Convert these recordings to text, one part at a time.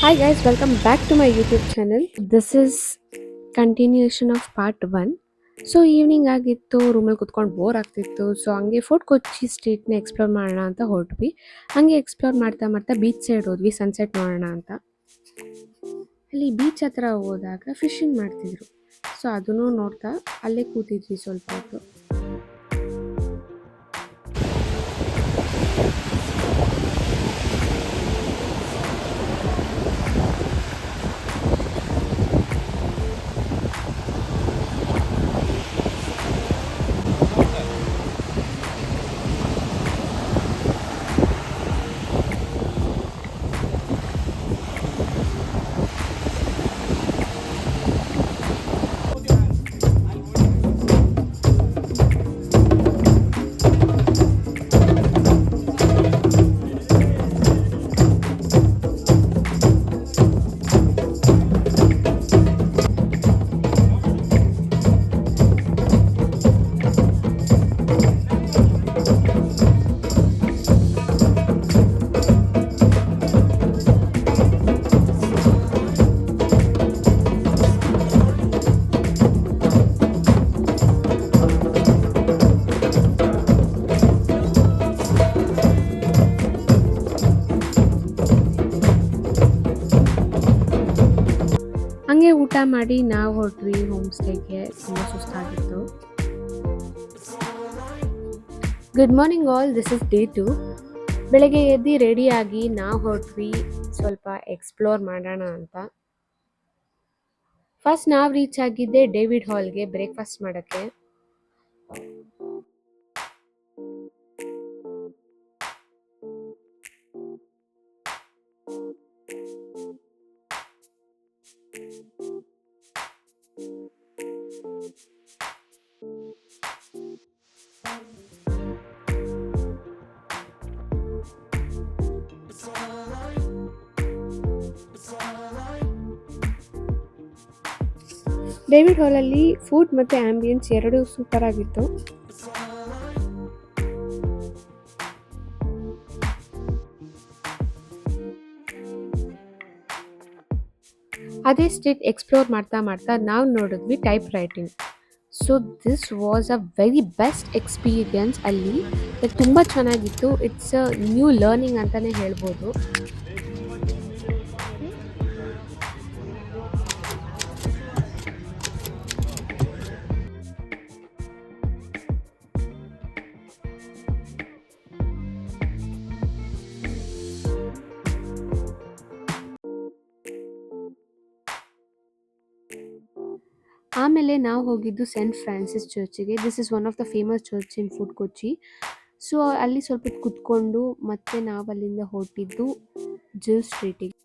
Hi guys, welcome back to my YouTube channel. This is continuation of part 1. So evening ಆಗಿತ್ತು, ರೂಮಲ್ಲಿ ಕುತ್ಕೊಂಡು bore ಆಗ್ತಿತ್ತು. So ಹಂಗೆ fort ಕೊಚ್ಚಿ ಸ್ಟ್ರೀಟ್ನ explore ಮಾಡೋಣ ಅಂತ ಹೊರಟ್ವಿ. ಹಂಗೆ ಎಕ್ಸ್ಪ್ಲೋರ್ ಮಾಡ್ತಾ ಮಾಡ್ತಾ ಬೀಚ್ ಸೈಡ್ ಹೋದ್ವಿ, ಸನ್ಸೆಟ್ ನೋಡೋಣ ಅಂತ. ಅಲ್ಲಿ ಬೀಚ್ ಹತ್ರ ಹೋದಾಗ ಫಿಶಿಂಗ್ ಮಾಡ್ತಿದ್ರು. ಸೊ ಅದನ್ನು ನೋಡ್ತಾ ಅಲ್ಲೇ ಕೂತಿದ್ವಿ ಸ್ವಲ್ಪ ಹೊತ್ತು. ಹಂಗೆ ಊಟ ಮಾಡಿ ನಾವು ಹೊರಟ್ವಿ ಹೋಮ್ ಸ್ಟೇಗೆ. ತುಂಬ ಸುಸ್ತಾಗಿತ್ತು. Good morning all, this is day 2. ಬೆಳಗ್ಗೆ ಎದ್ದು ರೆಡಿಯಾಗಿ ನಾವು ಹೊರಟ್ವಿ ಸ್ವಲ್ಪ ಎಕ್ಸ್ಪ್ಲೋರ್ ಮಾಡೋಣ ಅಂತ. ಫಸ್ಟ್ ನಾವು ರೀಚ್ ಆಗಿದ್ದೆ ಡೇವಿಡ್ ಹಾಲ್ಗೆ ಬ್ರೇಕ್ಫಾಸ್ಟ್ ಮಾಡೋಕ್ಕೆ. ಡೇವಿಡ್ ಹಾಲಲ್ಲಿ ಫುಡ್ ಮತ್ತು ಆಂಬಿಯನ್ಸ್ ಎರಡೂ ಸೂಪರ್ ಆಗಿತ್ತು. ಅದೇ ಸ್ಟ್ರೀಟ್ ಎಕ್ಸ್ಪ್ಲೋರ್ ಮಾಡ್ತಾ ಮಾಡ್ತಾ ನಾವು ನೋಡಿದ್ವಿ type writing. So this was a very best experience. ಅಲ್ಲಿ ತುಂಬ ಚೆನ್ನಾಗಿತ್ತು. ಇಟ್ಸ್ ಅ ನ್ಯೂ ಲರ್ನಿಂಗ್ ಅಂತಲೇ ಹೇಳ್ಬೋದು. ಆಮೇಲೆ ನಾವು ಹೋಗಿದ್ದು ಸೆಂಟ್ ಫ್ರಾನ್ಸಿಸ್ ಚರ್ಚಿಗೆ. This is one of the famous church in Fort Kochi. So ಅಲ್ಲಿ ಸ್ವಲ್ಪ ಹೊತ್ತು ಕುತ್ಕೊಂಡು ಮತ್ತೆ ನಾವು ಅಲ್ಲಿಂದ ಹೊರಟಿದ್ದು ಜಿಲ್ ಸ್ಟ್ರೀಟಿಗೆ.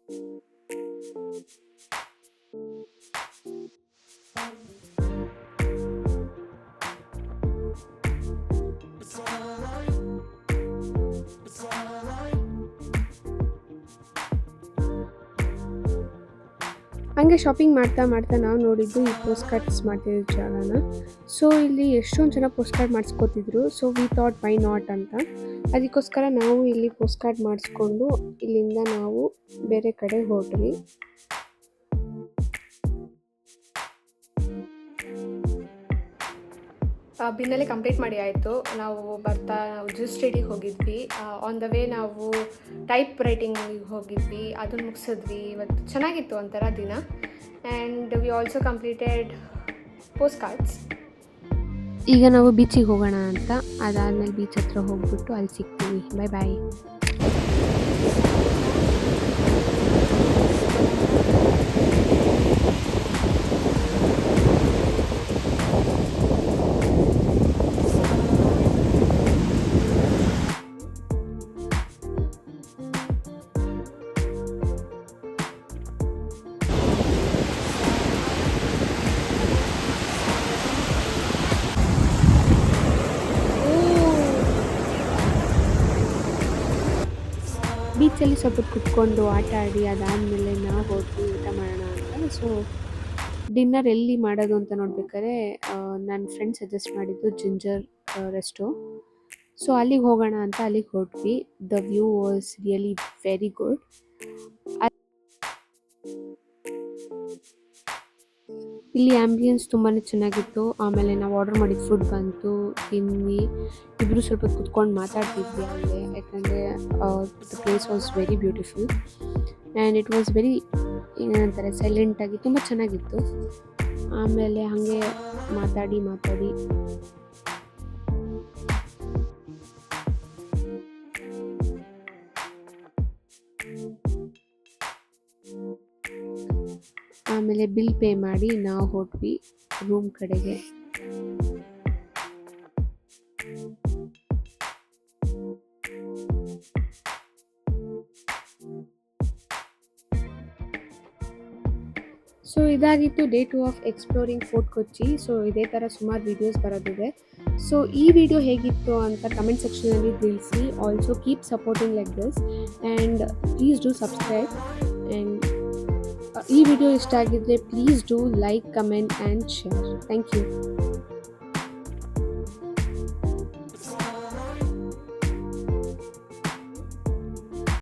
ಹಂಗೆ ಶಾಪಿಂಗ್ ಮಾಡ್ತಾ ಮಾಡ್ತಾ ನಾವು ನೋಡಿದ್ದು ಈ ಪೋಸ್ಟ್ ಕಾರ್ಡ್ಸ್ ಮಾಡ್ತಿದ್ದ ಜಾಗನ. ಸೊ ಇಲ್ಲಿ ಎಷ್ಟೊಂದು ಜನ ಪೋಸ್ಟ್ ಕಾರ್ಡ್ ಮಾಡಿಸ್ಕೊತಿದ್ರು. So we thought why not ಅಂತ. ಅದಕ್ಕೋಸ್ಕರ ನಾವು ಇಲ್ಲಿ ಪೋಸ್ಟ್ ಕಾರ್ಡ್ ಮಾಡಿಸ್ಕೊಂಡು ಇಲ್ಲಿಂದ ನಾವು ಬೇರೆ ಕಡೆ ಹೊರಟ್ವಿ. ಬಿನ್ನಲ್ಲೇ ಕಂಪ್ಲೀಟ್ ಮಾಡಿ ಆಯಿತು. ನಾವು ಜ್ಯೂಸ್ ಸ್ಟ್ರೀಟಿಗೆ ಹೋಗಿದ್ವಿ. ಆನ್ ದ ವೇ ನಾವು ಟೈಪ್ ರೈಟಿಂಗಿಗೆ ಹೋಗಿದ್ವಿ, ಅದನ್ನು ಮುಗಿಸಿದ್ವಿ. ಇವತ್ತು ಚೆನ್ನಾಗಿತ್ತು ಒಂಥರ ದಿನ. And we also completed post cards. ಈಗ ನಾವು ಬೀಚಿಗೆ ಹೋಗೋಣ ಅಂತ. ಅದಾದಮೇಲೆ ಬೀಚ್ ಹತ್ರ ಹೋಗ್ಬಿಟ್ಟು ಅಲ್ಲಿ ಸಿಗ್ತೀವಿ. ಬಾಯ್ ಬಾಯ್. ಬೀಚಲ್ಲಿ ಸ್ವಲ್ಪ ಕುತ್ಕೊಂಡು ಆಟ ಆಡಿ ಅದಾದಮೇಲೆ ನಾವು ಹೋದ್ವಿ ಊಟ ಮಾಡೋಣ ಅಂತ. ಸೊ ಡಿನ್ನರ್ ಎಲ್ಲಿ ಮಾಡೋದು ಅಂತ ನೋಡ್ಬೇಕಾದ್ರೆ ನನ್ನ ಫ್ರೆಂಡ್ ಸಜೆಸ್ಟ್ ಮಾಡಿದ್ದು ಜಿಂಜರ್ ರೆಸ್ಟೋ. ಸೊ ಅಲ್ಲಿಗೆ ಹೋಗೋಣ ಅಂತ ಅಲ್ಲಿಗೆ ಹೊರಟ್ವಿ. The view was really very good. ಇಲ್ಲಿ ಆಂಬಿಯನ್ಸ್ ತುಂಬಾ ಚೆನ್ನಾಗಿತ್ತು. ಆಮೇಲೆ ನಾವು ಆರ್ಡರ್ ಮಾಡಿದ ಫುಡ್ ಬಂತು, ತಿಂದ್ವಿ. ಇಬ್ಬರು ಸ್ವಲ್ಪ ಕುತ್ಕೊಂಡು ಮಾತಾಡ್ತಿದ್ವಿ ಅಲ್ಲೇ. ಯಾಕಂದರೆ the place was very beautiful and it was very ಏನಂತಾರೆ ಸೈಲೆಂಟಾಗಿ ತುಂಬ ಚೆನ್ನಾಗಿತ್ತು. ಆಮೇಲೆ ಹಾಗೆ ಮಾತಾಡಿ ಆಮೇಲೆ ಬಿಲ್ ಪೇ ಮಾಡಿ ನಾವು ಹೊರಟ್ವಿ ರೂಮ್ ಕಡೆಗೆ. ಸೊ ಇದಾಗಿತ್ತು day 2 of exploring Fort Kochi. So ಇದೇ ಥರ ಸುಮಾರು ವೀಡಿಯೋಸ್ ಬರೋದಿದೆ. ಸೊ ಈ ವಿಡಿಯೋ ಹೇಗಿತ್ತು ಅಂತ ಕಮೆಂಟ್ ಸೆಕ್ಷನಲ್ಲಿ ತಿಳಿಸಿ. Also keep supporting like this and please do subscribe. And ಈ ವಿಡಿಯೋ ಇಷ್ಟ ಆಗಿದ್ದರೆ please do like, comment and share. Thank you.